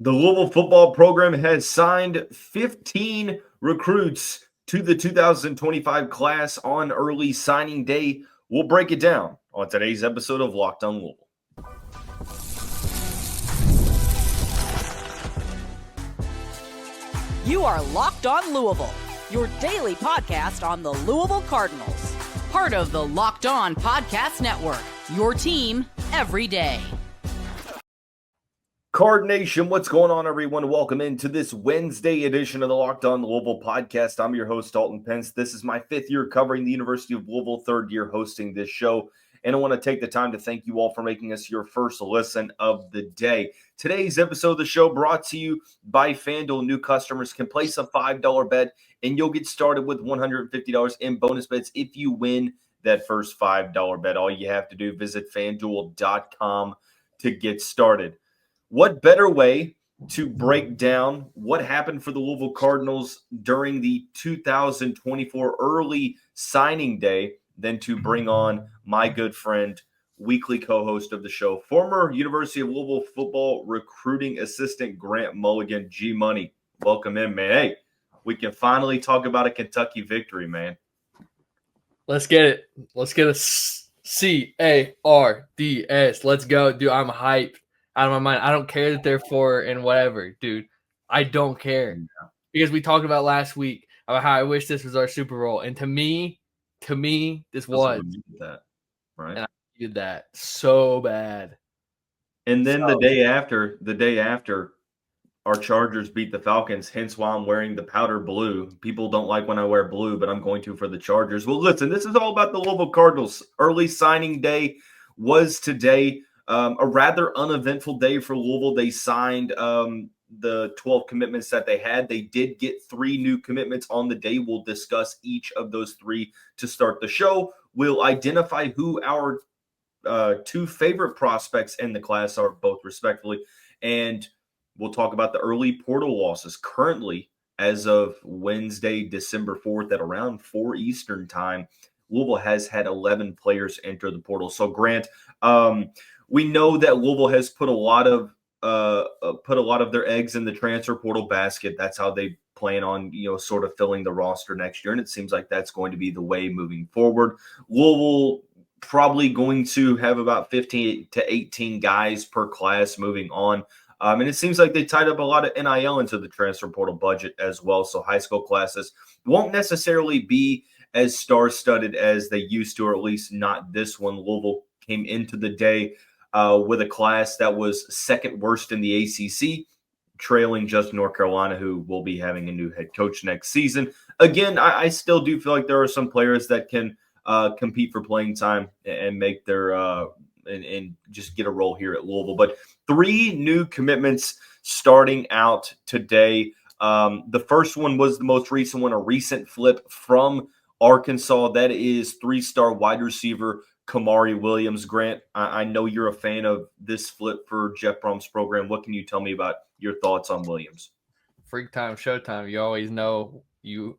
The Louisville football program has signed 15 recruits to the 2025 class on early signing day. We'll break it down on today's episode of Locked On Louisville. You are Locked On Louisville, your daily podcast on the Louisville Cardinals. Part of the Locked On Podcast Network, your team every day. Card Nation, what's going on, everyone? Welcome into this Wednesday edition of the Locked On Louisville podcast. I'm your host, Dalton Pence. This is my fifth year covering the University of Louisville, third year hosting this show. And I want to take the time to thank you all for making us your first listen of the day. Today's episode of the show brought to you by FanDuel. New customers can place a $5 bet, and you'll get started with $150 in bonus bets if you win that first $5 bet. All you have to do, visit FanDuel.com to get started. What better way to break down what happened for the Louisville Cardinals during the 2024 early signing day than to bring on my good friend, weekly co-host of the show, former University of Louisville football recruiting assistant Grant Mulligan. G-Money, welcome in, man. Hey, we can finally talk about a Kentucky victory, man. Let's get it. Let's get a CARDS. Let's go. Dude, I'm hyped out of my mind. I don't care that they're 4 and whatever, dude. I don't care. Yeah. Because we talked about last week about how I wish this was our Super Bowl. And to me, this was. That, right? And I did that so bad. And then the day after, our Chargers beat the Falcons, hence why I'm wearing the powder blue. People don't like when I wear blue, but I'm going to for the Chargers. Well, listen, this is all about the Louisville Cardinals. Early signing day was today. A rather uneventful day for Louisville. They signed the 12 commitments that they had. They did get 3 new commitments on the day. We'll discuss each of those 3 to start the show. We'll identify who our 2 favorite prospects in the class are, both respectively. And we'll talk about the early portal losses. Currently, as of Wednesday, December 4th at around 4 Eastern time, Louisville has had 11 players enter the portal. So, Grant, we know that Louisville has put a lot of their eggs in the transfer portal basket. That's how they plan on, sort of filling the roster next year. And it seems like that's going to be the way moving forward. Louisville probably going to have about 15 to 18 guys per class moving on. And it seems like they tied up a lot of NIL into the transfer portal budget as well. So high school classes won't necessarily be as star-studded as they used to, or at least not this one. Louisville came into the day with a class that was second worst in the ACC, trailing just North Carolina, who will be having a new head coach next season. Again, I still do feel like there are some players that can compete for playing time and make their and just get a role here at Louisville. But 3 new commitments starting out today. The first one was the most recent one, a recent flip from Arkansas. That is 3-star wide receiver Kamare Williams. Grant, I know you're a fan of this flip for Jeff Brohm's program. What can you tell me about your thoughts on Williams? Freak time, showtime. You always know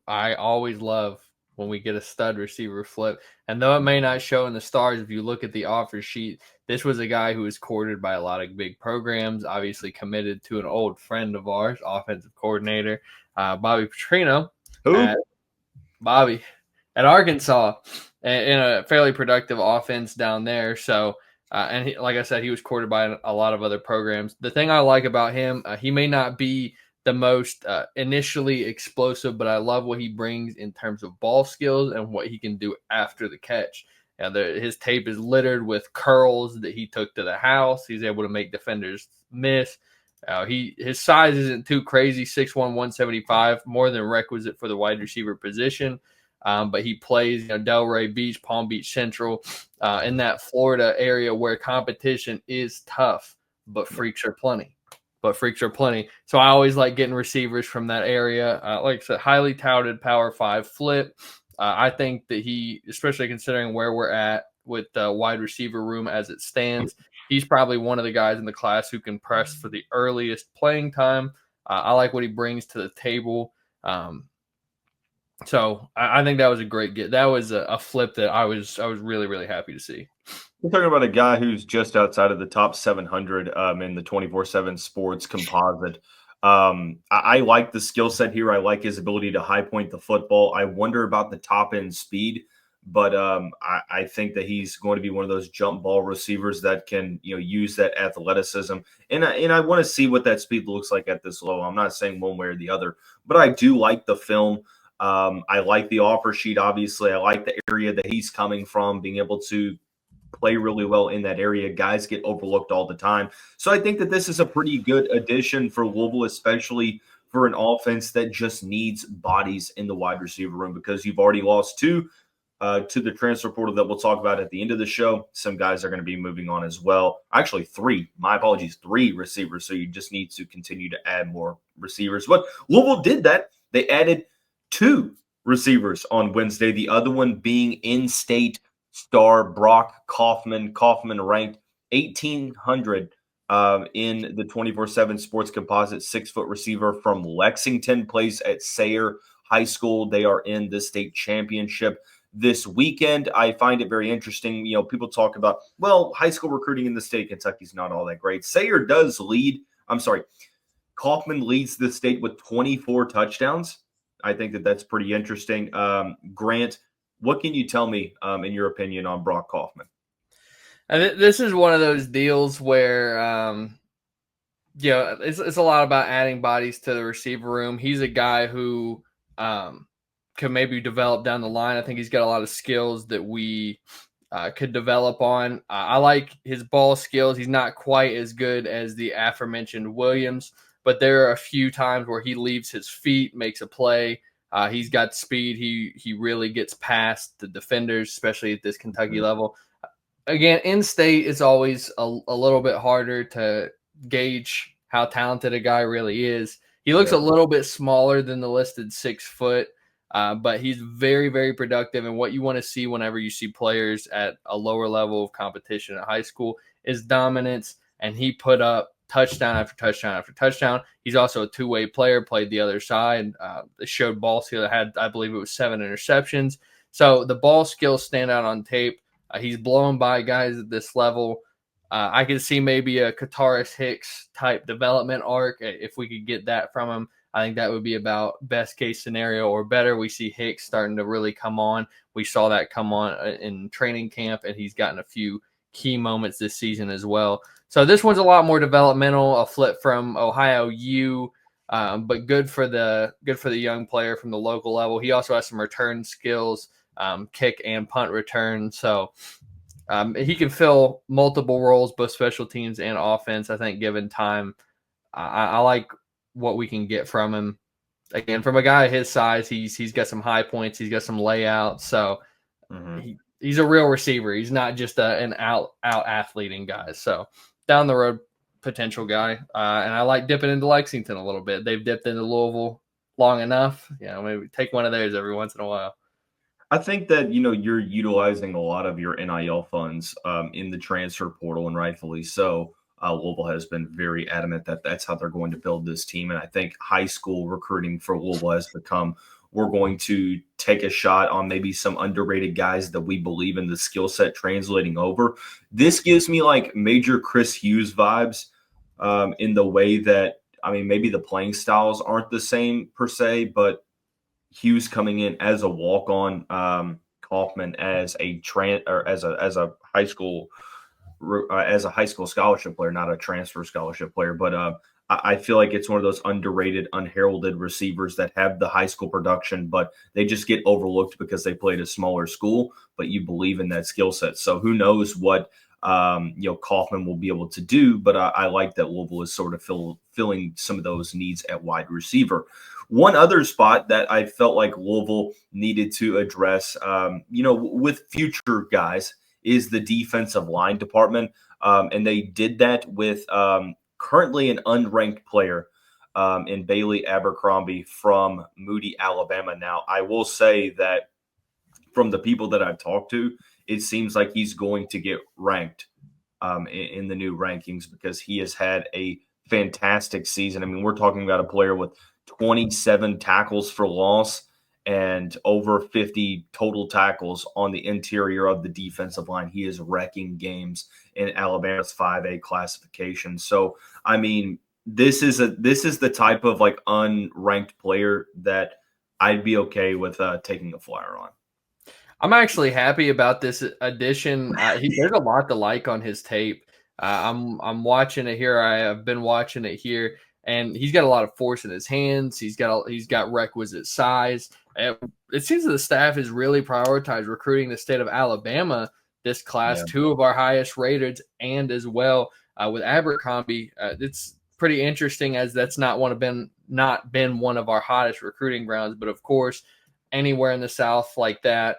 I always love when we get a stud receiver flip. And though it may not show in the stars, if you look at the offer sheet, this was a guy who was courted by a lot of big programs, obviously committed to an old friend of ours, offensive coordinator, Bobby Petrino. Who? Bobby at Arkansas, in a fairly productive offense down there. So, and like I said, he was courted by a lot of other programs. The thing I like about him, he may not be the most initially explosive, but I love what he brings in terms of ball skills and what he can do after the catch. His tape is littered with curls that he took to the house. He's able to make defenders miss. His size isn't too crazy, 6'1", 175, more than requisite for the wide receiver position. But he plays Delray Beach, Palm Beach Central, in that Florida area where competition is tough, but freaks are plenty. So I always like getting receivers from that area. Like I said, highly touted Power 5 flip. I think that he, especially considering where we're at with the wide receiver room as it stands, he's probably one of the guys in the class who can press for the earliest playing time. I like what he brings to the table. So I think that was a great get. That was a flip that I was really, really happy to see. We're talking about a guy who's just outside of the top 700 in the 24/7 Sports composite. I like the skill set here. I like his ability to high point the football. I wonder about the top end speed, but I think that he's going to be one of those jump ball receivers that can use that athleticism. And I want to see what that speed looks like at this low. I'm not saying one way or the other, but I do like the film. I like the offer sheet. Obviously, I like the area that he's coming from, being able to play really well in that area. Guys get overlooked all the time. So I think that this is a pretty good addition for Louisville, especially for an offense that just needs bodies in the wide receiver room, because you've already lost two to the transfer portal that we'll talk about at the end of the show. Some guys are going to be moving on as well. Actually, three. My apologies, three receivers. So you just need to continue to add more receivers. But Louisville did that. They added two receivers on Wednesday, the other one being in-state star Brock Coffman. Coffman ranked 1,800 in the 24/7 Sports composite, 6-foot receiver from Lexington, plays at Sayre High School. They are in the state championship this weekend. I find it very interesting. People talk about, well, high school recruiting in the state of Kentucky's not all that great. Sayre does lead. I'm sorry. Kaufman leads the state with 24 touchdowns. I think that that's pretty interesting. Grant, what can you tell me, in your opinion, on Brock Coffman? And this is one of those deals where, it's a lot about adding bodies to the receiver room. He's a guy who could maybe develop down the line. I think he's got a lot of skills that we could develop on. I like his ball skills. He's not quite as good as the aforementioned Williams, but there are a few times where he leaves his feet, makes a play. He's got speed. He really gets past the defenders, especially at this Kentucky level. Again, in-state, it's always a little bit harder to gauge how talented a guy really is. He looks a little bit smaller than the listed 6 foot, but he's very, very productive. And what you want to see whenever you see players at a lower level of competition at high school is dominance. And he put up touchdown after touchdown after touchdown. He's also a two-way player, played the other side. They showed ball skill. Had, I believe it was 7 interceptions. So the ball skills stand out on tape. He's blowing by guys at this level. I could see maybe a Kataris Hicks type development arc. If we could get that from him, I think that would be about best case scenario or better. We see Hicks starting to really come on. We saw that come on in training camp, and he's gotten a few key moments this season as well. So this one's a lot more developmental, a flip from Ohio U, but good for the young player from the local level. He also has some return skills, kick and punt return. So he can fill multiple roles, both special teams and offense. I think given time, I like what we can get from him. Again, from a guy his size, he's got some high points, he's got some layout. So he's a real receiver. He's not just an out athleting guy. So down the road potential guy. And I like dipping into Lexington a little bit. They've dipped into Louisville long enough. Maybe take one of theirs every once in a while. I think that, you're utilizing a lot of your NIL funds in the transfer portal, and rightfully so. Louisville has been very adamant that that's how they're going to build this team. And I think high school recruiting for Louisville has become, we're going to take a shot on maybe some underrated guys that we believe in the skill set translating over. This gives me like major Chris Hughes vibes in the way that, maybe the playing styles aren't the same per se, but Hughes coming in as a walk-on, Kaufman as a high school scholarship player, not a transfer scholarship player. But I feel like it's one of those underrated, unheralded receivers that have the high school production, but they just get overlooked because they played a smaller school. But you believe in that skill set, so who knows what Kaufman will be able to do. But I like that Louisville is sort of filling some of those needs at wide receiver. One other spot that I felt like Louisville needed to address, with future guys, is the defensive line department. And they did that with currently an unranked player in Bailey Abercrombie from Moody, Alabama. Now, I will say that from the people that I've talked to, it seems like he's going to get ranked in the new rankings because he has had a fantastic season. We're talking about a player with 27 tackles for loss and over 50 total tackles on the interior of the defensive line. He is wrecking games in Alabama's 5A classification. So, I mean, this is the type of like unranked player that I'd be okay with taking a flyer on. I'm actually happy about this addition. There's a lot to like on his tape. I'm watching it here. I have been watching it here, and he's got a lot of force in his hands. He's got requisite size. It seems that the staff has really prioritized recruiting the state of Alabama this class, Yeah. 2 of our highest rated, and as well with Abercrombie. It's pretty interesting as that's not been one of our hottest recruiting grounds, but of course, anywhere in the South like that,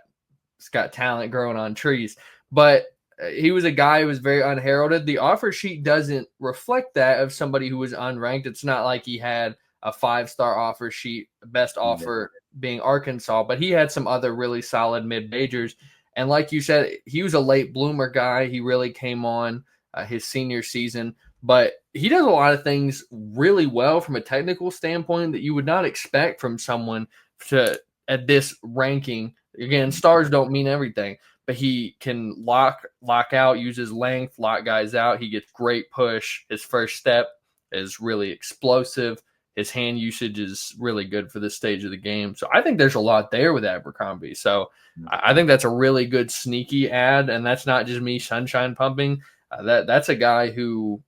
it's got talent growing on trees. But he was a guy who was very unheralded. The offer sheet doesn't reflect that of somebody who was unranked. It's not like he had a 5-star offer sheet, best offer being Arkansas, but he had some other really solid mid-majors. And like you said, he was a late bloomer guy. He really came on his senior season, but he does a lot of things really well from a technical standpoint that you would not expect from someone at this ranking. Again, stars don't mean everything, but he can lock out, use his length, lock guys out. He gets great push. His first step is really explosive. His hand usage is really good for this stage of the game. So I think there's a lot there with Abercrombie. So I think that's a really good sneaky ad, and that's not just me sunshine pumping. That's a guy who,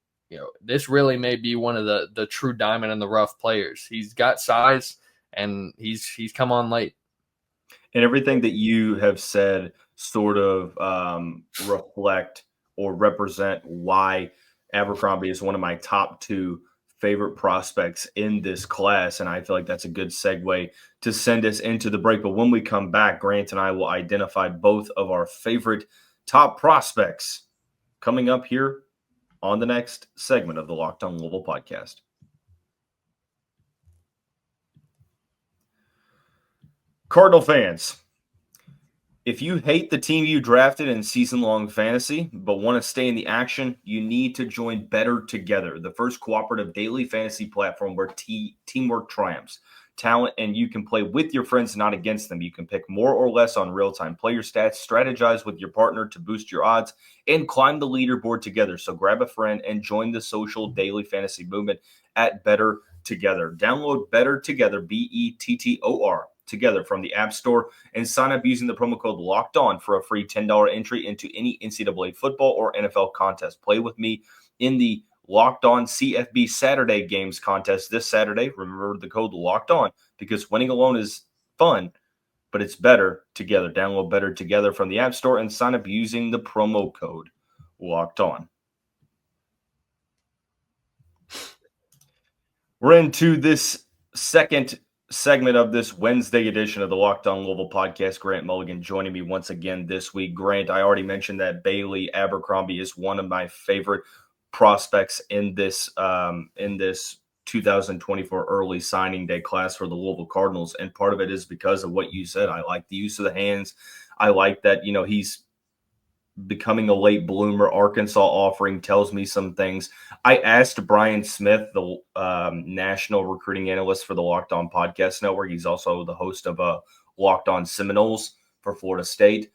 this really may be one of the true diamond in the rough players. He's got size, and he's come on late. And everything that you have said sort of reflect or represent why Abercrombie is one of my top 2 favorite prospects in this class. And I feel like that's a good segue to send us into the break. But when we come back, Grant and I will identify both of our favorite top prospects coming up here on the next segment of the Locked On Louisville podcast. Cardinal fans, if you hate the team you drafted in season-long fantasy but want to stay in the action, you need to join Better Together, the first cooperative daily fantasy platform where teamwork triumphs. Talent, and you can play with your friends, not against them. You can pick more or less on real-time player stats, strategize with your partner to boost your odds, and climb the leaderboard together. So grab a friend and join the social daily fantasy movement at Better Together. Download Better Together, BETTOR, together from the App Store and sign up using the promo code Locked On for a free $10 entry into any NCAA football or NFL contest. Play with me in the Locked On CFB Saturday Games contest this Saturday. Remember the code Locked On, because winning alone is fun, but it's better together. Download Better Together from the App Store and sign up using the promo code Locked On. We're into this second segment of this Wednesday edition of the Locked On Louisville podcast. Grant Mulligan joining me once again this week. Grant, I already mentioned that Bailey Abercrombie is one of my favorite prospects in this 2024 early signing day class for the Louisville Cardinals, and part of it is because of what you said. I like the use of the hands. I like that he's becoming a late bloomer. Arkansas offering tells me some things. I asked Brian Smith, the national recruiting analyst for the Locked On Podcast Network. He's also the host of Locked On Seminoles for Florida State.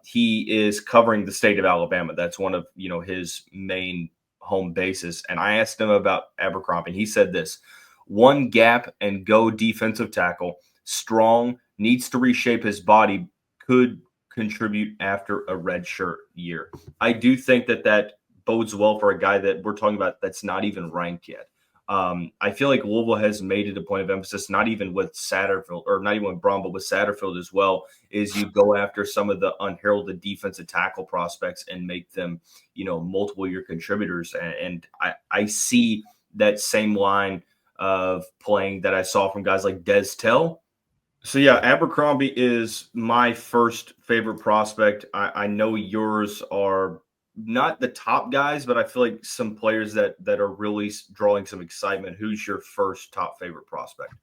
He is covering the state of Alabama. That's one of his main home bases. And I asked him about Abercrombie. He said this: one gap and go defensive tackle, strong, needs to reshape his body, could contribute after a redshirt year. I do think that bodes well for a guy that we're talking about that's not even ranked yet. I feel like Louisville has made it a point of emphasis, not even with Satterfield, or not even with Brohm, but with Satterfield as well, is you go after some of the unheralded defensive tackle prospects and make them, multiple year contributors. And I see that same line of playing that I saw from guys like Des Tell. So, yeah, Abercrombie is my first favorite prospect. I know yours are not the top guys, but I feel like some players that are really drawing some excitement. Who's your first top favorite prospect?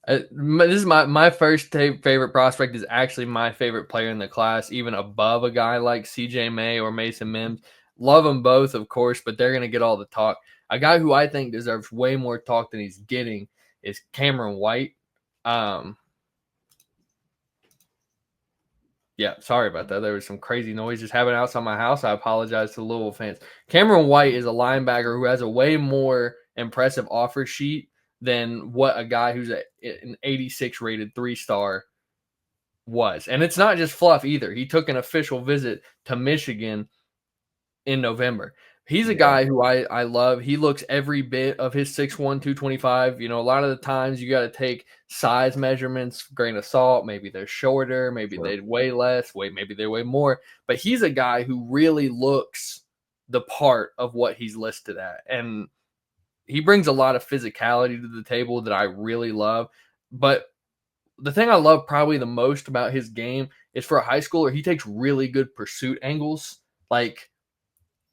This is my first favorite prospect is actually my favorite player in the class, even above a guy like CJ May or Mason Mims. Love them both, of course, but they're going to get all the talk. A guy who I think deserves way more talk than he's getting is Cameron White. Yeah, sorry about that. There was some crazy noise just happening outside my house. I apologize to the Louisville fans. Cameron White is a linebacker who has a way more impressive offer sheet than what a guy who's an 86 rated 3-star was. And it's not just fluff either. He took an official visit to Michigan in November. He's a guy who I love. He looks every bit of his 6'1", 225. You know, a lot of the times you got to take size measurements, grain of salt. Maybe they're shorter. Maybe they weigh less. Maybe they weigh more. But he's a guy who really looks the part of what he's listed at. And he brings a lot of physicality to the table that I really love. But the thing I love probably the most about his game is for a high schooler, he takes really good pursuit angles. Like,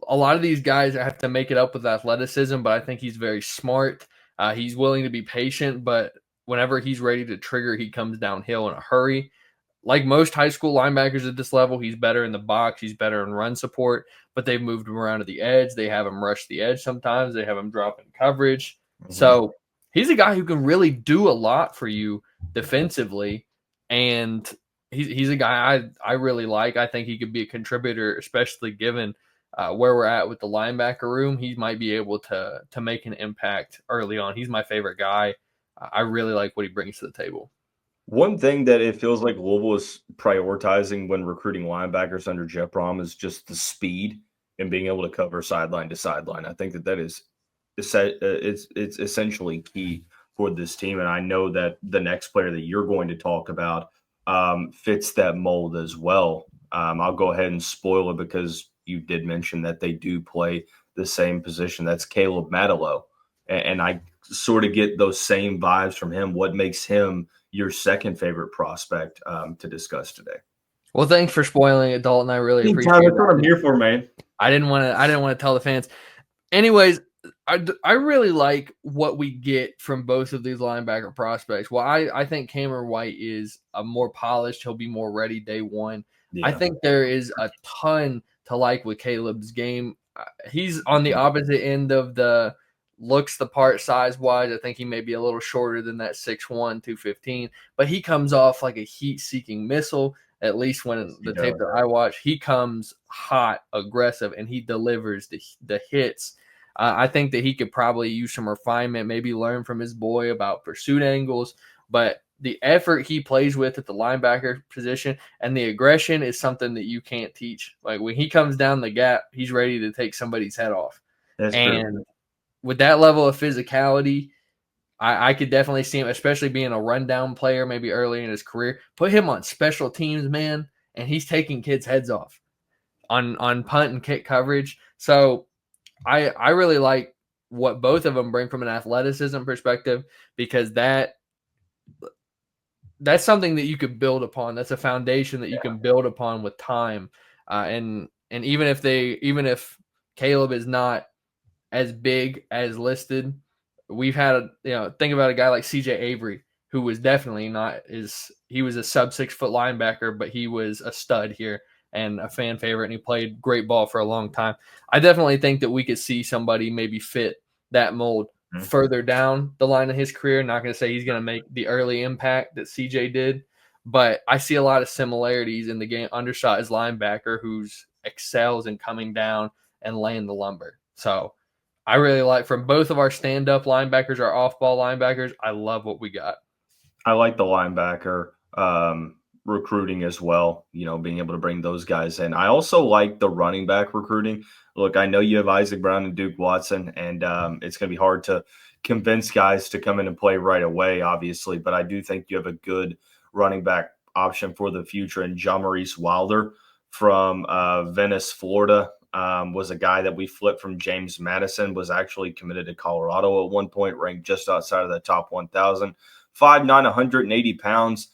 a lot of these guys have to make it up with athleticism, but I think he's very smart. He's willing to be patient, but whenever he's ready to trigger, he comes downhill in a hurry. Like most high school linebackers at this level, he's better in the box. He's better in run support, but they've moved him around to the edge. They have him rush the edge sometimes. They have him drop in coverage. Mm-hmm. So he's a guy who can really do a lot for you defensively, and he's a guy I really like. I think he could be a contributor, especially given where we're at with the linebacker room. He might be able to make an impact early on. He's my favorite guy. I really like what he brings to the table. One thing that it feels like Louisville is prioritizing when recruiting linebackers under Jeff Brohm is just the speed and being able to cover sideline to sideline. I think that is it's essentially key for this team, and I know that the next player that you're going to talk about fits that mold as well. I'll go ahead and spoil it because you did mention that they do play the same position. That's Caleb Matalo. And I sort of get those same vibes from him. What makes him your second favorite prospect to discuss today? Well, thanks for spoiling it, Dalton. I really appreciate it. That's what I'm here for, man. I didn't want to tell the fans. Anyways, I really like what we get from both of these linebacker prospects. Well, I think Kamare White is a more polished. He'll be more ready day one. Yeah. I think there is a ton to like with Caleb's game. He's on the opposite end of the looks the part size-wise. I think he may be a little shorter than that 6'1", 215, but he comes off like a heat-seeking missile, at least when the tape that I watch. He comes hot, aggressive, and he delivers the hits. I think that he could probably use some refinement, maybe learn from his boy about pursuit angles, but the effort he plays with at the linebacker position and the aggression is something that you can't teach. Like when he comes down the gap, he's ready to take somebody's head off. That's true. With that level of physicality, I could definitely see him, especially being a rundown player, maybe early in his career. Put him on special teams, man, and he's taking kids' heads off on punt and kick coverage. So I really like what both of them bring from an athleticism perspective, because that's something that you could build upon. That's a foundation that you can build upon with time. And even if Caleb is not as big as listed, we've had think about a guy like CJ Avery, who was definitely he was a sub 6 foot linebacker, but he was a stud here and a fan favorite, and he played great ball for a long time. I definitely think that we could see somebody maybe fit that mold further down the line of his career. Not going to say he's going to make the early impact that CJ did, but I see a lot of similarities in the game. Undersized linebacker who's excels in coming down and laying the lumber. So I really like, from both of our stand-up linebackers, our off-ball linebackers, I love what we got. I like the linebacker recruiting as well, being able to bring those guys in. I also like the running back recruiting. Look, I know you have Isaac Brown and Duke Watson, and it's going to be hard to convince guys to come in and play right away, obviously, but I do think you have a good running back option for the future. And John Maurice Wilder from Venice, Florida, was a guy that we flipped from James Madison, was actually committed to Colorado at one point, ranked just outside of the top 1,000, 5'9", 180 pounds.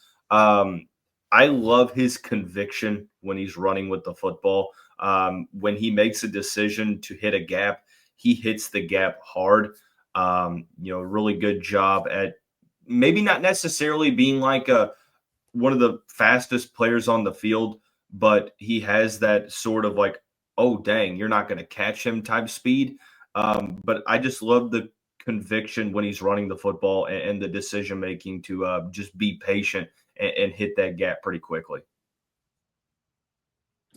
I love his conviction when he's running with the football. When he makes a decision to hit a gap, he hits the gap hard. Really good job at maybe not necessarily being like one of the fastest players on the field, but he has that sort of like, oh, dang, you're not going to catch him type speed. But I just love the conviction when he's running the football and the decision-making to just be patient and hit that gap pretty quickly.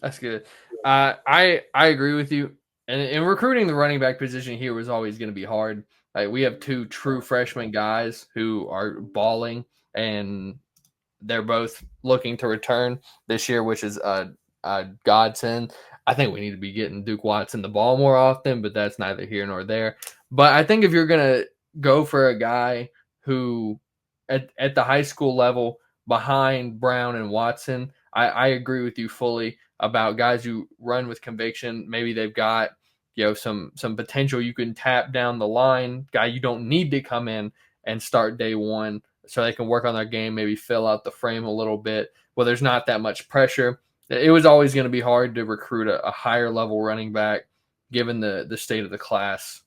That's good. I agree with you. And recruiting the running back position here was always going to be hard. We have two true freshman guys who are balling, and they're both looking to return this year, which is a godsend. I think we need to be getting Duke Watson the ball more often, but that's neither here nor there. But I think if you're going to go for a guy who at the high school level behind Brown and Watson, I agree with you fully about guys who run with conviction. Maybe they've got some potential you can tap down the line, guy you don't need to come in and start day one so they can work on their game, maybe fill out the frame a little bit. Well, there's not that much pressure. It was always going to be hard to recruit a higher level running back given the state of the class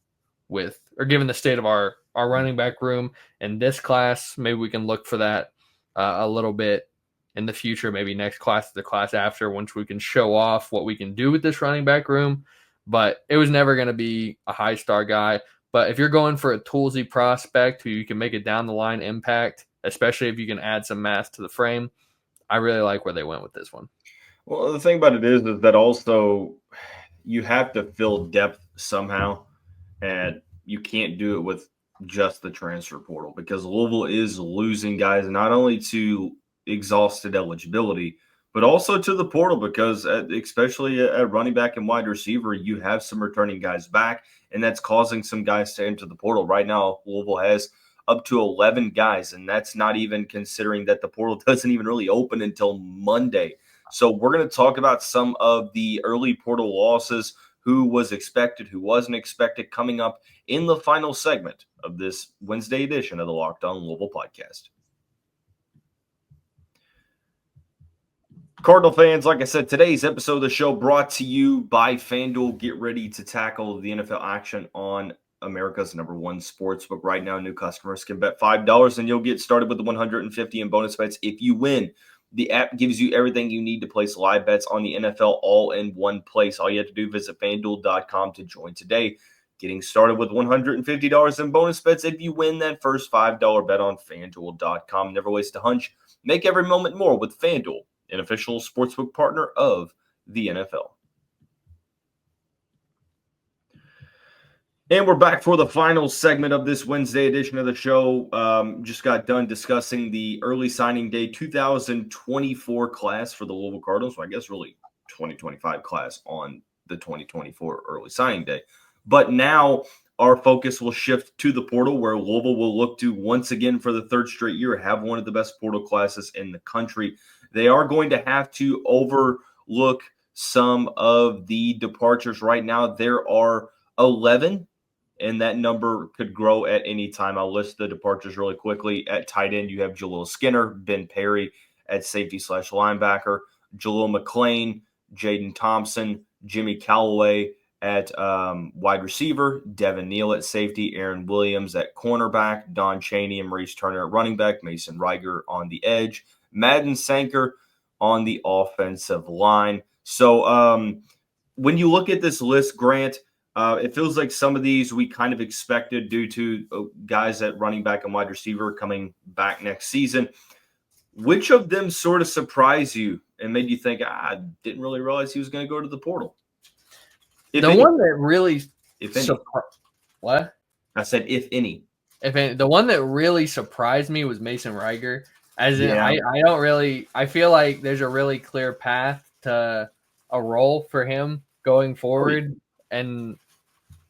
given the state of our running back room in this class. Maybe we can look for that a little bit in the future, maybe next class, the class after, once we can show off what we can do with this running back room. But it was never going to be a high star guy. But if you're going for a toolsy prospect who you can make a down the line impact, especially if you can add some mass to the frame, I really like where they went with this one. Well, the thing about it is that also you have to fill depth somehow, and you can't do it with just the transfer portal because Louisville is losing guys not only to exhausted eligibility, but also to the portal because especially at running back and wide receiver, you have some returning guys back, and that's causing some guys to enter the portal. Right now, Louisville has up to 11 guys, and that's not even considering that the portal doesn't even really open until Monday. So we're going to talk about some of the early portal losses, who was expected, who wasn't expected, coming up in the final segment of this Wednesday edition of the Locked On Louisville podcast. Cardinal fans, like I said, today's episode of the show brought to you by FanDuel. Get ready to tackle the NFL action on America's #1 sportsbook. Right now, new customers can bet $5 and you'll get started with the $150 in bonus bets if you win. The app gives you everything you need to place live bets on the NFL all in one place. All you have to do is visit FanDuel.com to join today. Getting started with $150 in bonus bets if you win that first $5 bet on FanDuel.com. Never waste a hunch. Make every moment more with FanDuel, an official sportsbook partner of the NFL. And we're back for the final segment of this Wednesday edition of the show. Just got done discussing the early signing day 2024 class for the Louisville Cardinals. So I guess really 2025 class on the 2024 early signing day. But now our focus will shift to the portal, where Louisville will look to once again for the third straight year have one of the best portal classes in the country. They are going to have to overlook some of the departures. Right now there are 11. And that number could grow at any time. I'll list the departures really quickly. At tight end, you have Jaleel Skinner, Ben Perry at safety/linebacker, Jaleel McClain, Jaden Thompson, Jimmy Callaway at wide receiver, Devin Neal at safety, Aaron Williams at cornerback, Don Chaney and Maurice Turner at running back, Mason Riger on the edge, Madden Sanker on the offensive line. So when you look at this list, Grant, it feels like some of these we kind of expected due to guys at running back and wide receiver coming back next season. Which of them sort of surprised you and made you think, I didn't really realize he was going to go to the portal? One that really what? I said, if any. The one that really surprised me was Mason Riger. As in, I feel like there's a really clear path to a role for him going forward. And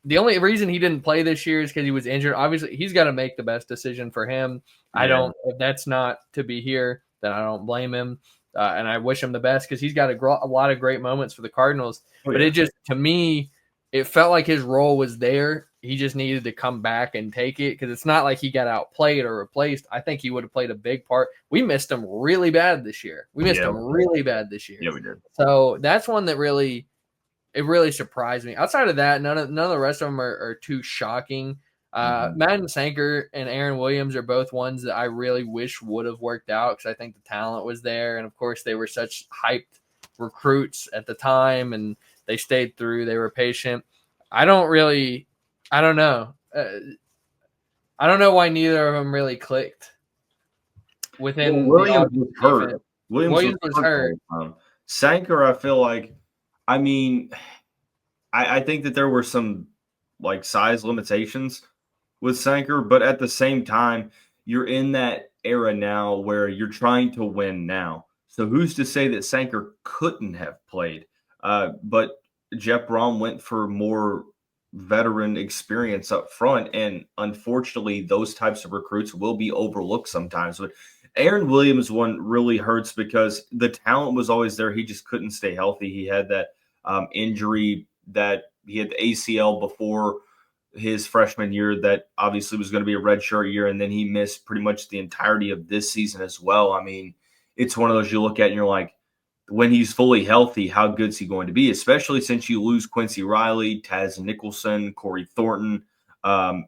the only reason he didn't play this year is because he was injured. Obviously, he's got to make the best decision for him. Yeah. If that's not to be here, then I don't blame him. And I wish him the best because he's got a lot of great moments for the Cardinals. But it just, to me, it felt like his role was there. He just needed to come back and take it because it's not like he got outplayed or replaced. I think he would have played a big part. We missed him really bad this year. Yeah, we did. So that's one that really – it really surprised me. Outside of that, none of the rest of them are too shocking. Madden Sanker and Aaron Williams are both ones that I really wish would have worked out because I think the talent was there. And, of course, they were such hyped recruits at the time, and they stayed through. They were patient. I don't know. I don't know why neither of them really clicked. Williams was hurt. Williams was hurt. Sanker, I feel like, I mean, I think that there were some like size limitations with Sanker, but at the same time, you're in that era now where you're trying to win now. So who's to say that Sanker couldn't have played? But Jeff Brohm went for more veteran experience up front, and unfortunately, those types of recruits will be overlooked sometimes. But Aaron Williams one really hurts because the talent was always there. He just couldn't stay healthy. He had that injury that he had the ACL before his freshman year that obviously was going to be a redshirt year, and then he missed pretty much the entirety of this season as well. I mean, it's one of those you look at and you're like, when he's fully healthy, how good is he going to be? Especially since you lose Quincy Riley, Taz Nicholson, Corey Thornton. I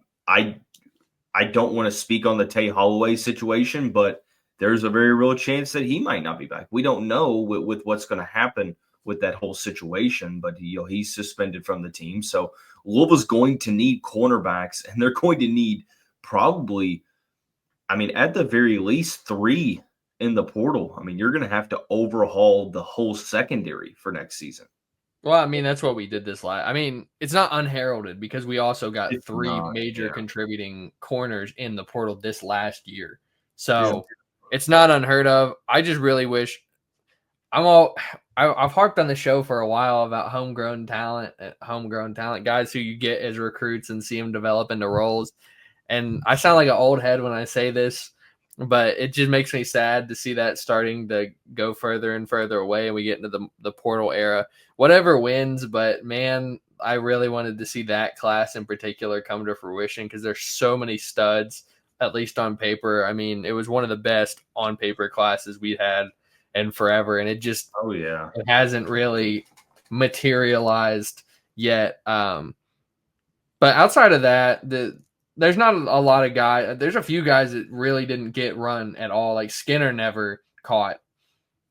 don't want to speak on the Tay Holloway situation, but there's a very real chance that he might not be back. We don't know with what's going to happen with that whole situation, but he's suspended from the team. So Louisville's going to need cornerbacks, and they're going to need probably, I mean, at the very least 3 in the portal. I mean, you're going to have to overhaul the whole secondary for next season. Well, I mean, that's what we did this last. I mean, it's not unheralded because we also got It's 3 not, major yeah. contributing corners in the portal this last year. So it's not unheard of. I just really wish I've harped on the show for a while about homegrown talent, guys who you get as recruits and see them develop into roles. And I sound like an old head when I say this, but it just makes me sad to see that starting to go further and further away, and we get into the portal era. Whatever wins, but man, I really wanted to see that class in particular come to fruition because there's so many studs, at least on paper. I mean, it was one of the best on paper classes we had in forever, and it just it hasn't really materialized yet. But outside of that, there's not a lot of guys. There's a few guys that really didn't get run at all. Like Skinner never caught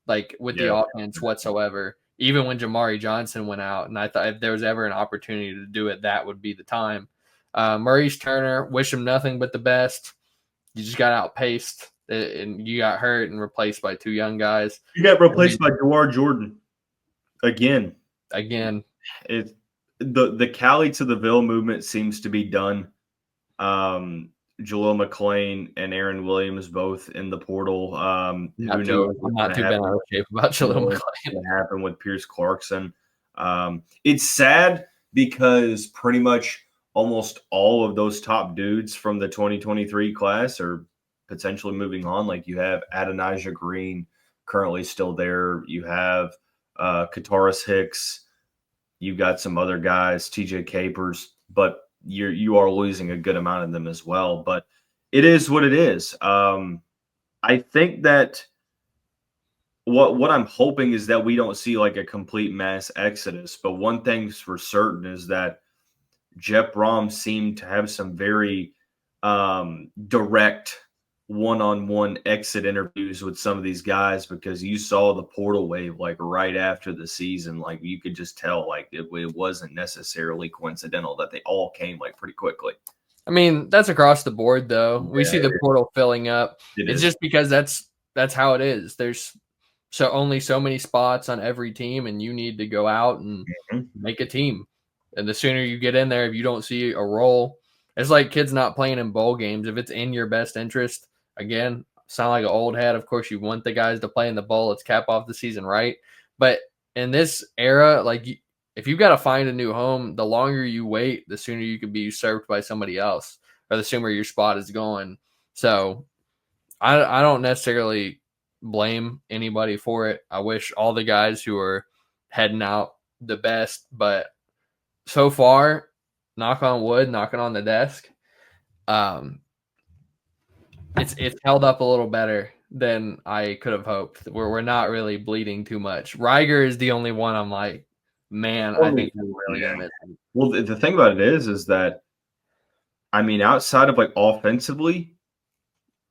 with the offense whatsoever, even when Jamari Johnson went out. And I thought if there was ever an opportunity to do it, that would be the time. Maurice Turner, wish him nothing but the best. You just got outpaced and you got hurt and replaced by 2 young guys. You got replaced by Jawar Jordan again. The Cali to the Ville movement seems to be done. Jalil McClain and Aaron Williams both in the portal. I'm not too bent out of shape about Jalil McClain. What happened with Pierce Clarkson? It's sad because pretty much almost all of those top dudes from the 2023 class are potentially moving on. Like you have Adonijah Green currently still there. You have Kataris Hicks. You've got some other guys, TJ Capers, but you are losing a good amount of them as well. But it is what it is. I think that what I'm hoping is that we don't see like a complete mass exodus. But one thing's for certain is that Jeff Brohm seemed to have some very direct one-on-one exit interviews with some of these guys, because you saw the portal wave like right after the season. Like you could just tell like it wasn't necessarily coincidental that they all came like pretty quickly. I mean, that's across the board though. We see the portal filling up. It's just because that's how it is. There's only so many spots on every team, and you need to go out and make a team. And the sooner you get in there, if you don't see a role, it's like kids not playing in bowl games. If it's in your best interest, again, sound like an old head. Of course, you want the guys to play in the bowl. Let's cap off the season right. But in this era, like if you've got to find a new home, the longer you wait, the sooner you can be usurped by somebody else, or the sooner your spot is going. So I don't necessarily blame anybody for it. I wish all the guys who are heading out the best, but so far, knock on wood, knocking on the desk, it's held up a little better than I could have hoped. We're not really bleeding too much. Riger is the only one I'm like, man, I think we're really going to miss him. Well, the thing about it is that, I mean, outside of like offensively,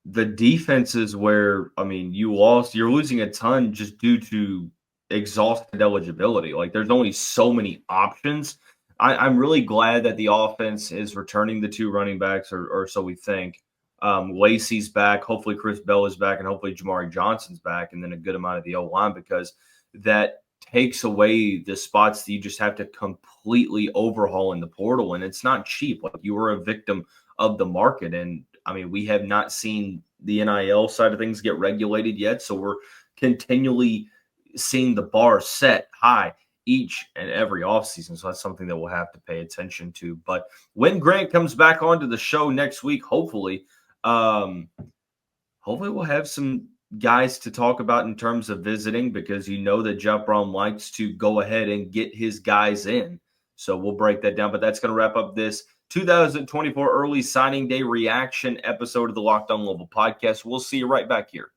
the defense is where, I mean, you're losing a ton just due to exhausted eligibility. Like there's only so many options. I'm really glad that the offense is returning the 2 running backs, or so we think. Lacey's back. Hopefully Chris Bell is back, and hopefully Jamari Johnson's back, and then a good amount of the O-line, because that takes away the spots that you just have to completely overhaul in the portal. And it's not cheap. Like, you are a victim of the market. And I mean, we have not seen the NIL side of things get regulated yet. So we're continually seeing the bar set high each and every offseason. So that's something that we'll have to pay attention to. But when Grant comes back onto the show next week, hopefully we'll have some guys to talk about in terms of visiting, because you know that Jeff Brohm likes to go ahead and get his guys in. So we'll break that down. But that's going to wrap up this 2024 early signing day reaction episode of the Locked On Louisville podcast. We'll see you right back here